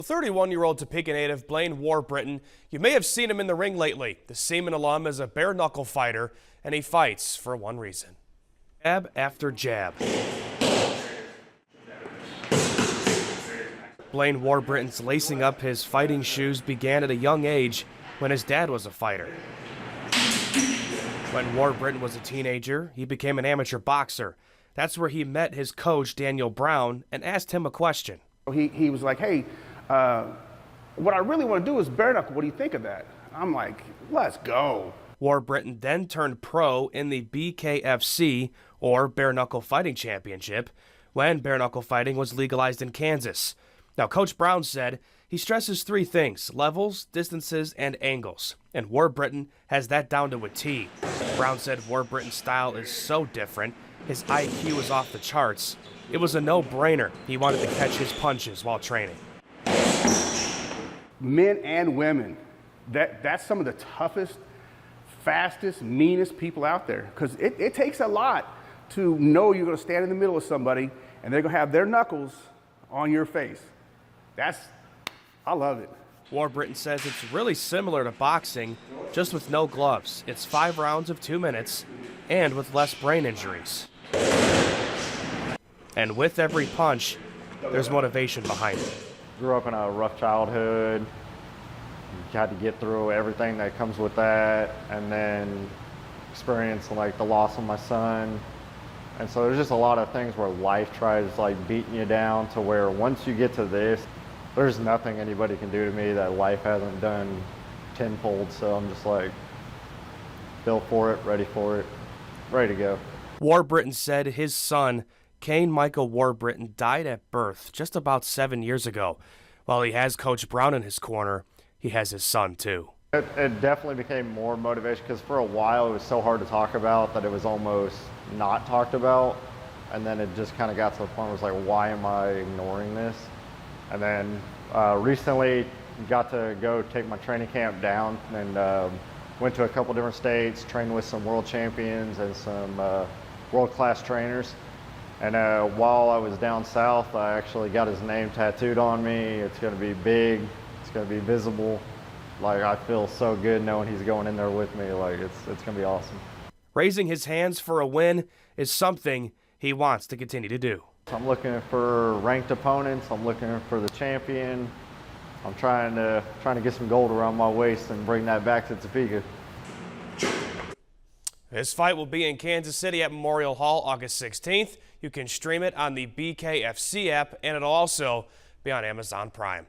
31-year-old Topeka native Blaine Warbritton, you may have seen him in the ring lately. The Seaman alum is a bare knuckle fighter, and he fights for one reason. Jab after jab. Blaine Warbritton's lacing up his fighting shoes began at a young age when his dad was a fighter. When Warbritton was a teenager, he became an amateur boxer. That's where he met his coach, Daniel Brown, and asked him a question. He was like, hey, what I really want to do is bare knuckle. What do you think of that? I'm like, let's go. Warbritton then turned pro in the BKFC, or Bare Knuckle Fighting Championship, when bare knuckle fighting was legalized in Kansas. Now, Coach Brown said he stresses three things: levels, distances, and angles. And Warbritton has that down to a T. Brown said Warbritton's style is so different, his IQ is off the charts. It was a no-brainer. He wanted to catch his punches while training. Men and women, that's some of the toughest, fastest, meanest people out there. Because it takes a lot to know you're going to stand in the middle of somebody and they're going to have their knuckles on your face. I love it. Warbritton says it's really similar to boxing, just with no gloves. It's 5 rounds of 2 minutes, and with less brain injuries. And with every punch, there's motivation behind it. Grew up in a rough childhood. Had to get through everything that comes with that, and then experience like the loss of my son. And so there's just a lot of things where life tries like beating you down to where once you get to this, there's nothing anybody can do to me that life hasn't done tenfold. So I'm just like built for it, ready to go. Warbritton said his son, Kane Michael Warbritton, died at birth just about 7 years ago. While he has Coach Brown in his corner, he has his son too. It definitely became more motivation because for a while it was so hard to talk about that it was almost not talked about. And then it just kind of got to the point where it was like, why am I ignoring this? And then recently got to go take my training camp down and went to a couple different states, trained with some world champions and some world-class trainers. And while I was down south, I actually got his name tattooed on me. It's going to be big. It's going to be visible. Like, I feel so good knowing he's going in there with me. Like, it's going to be awesome. Raising his hands for a win is something he wants to continue to do. I'm looking for ranked opponents. I'm looking for the champion. I'm trying to get some gold around my waist and bring that back to Topeka. This fight will be in Kansas City at Memorial Hall August 16th. You can stream it on the BKFC app, and it'll also be on Amazon Prime.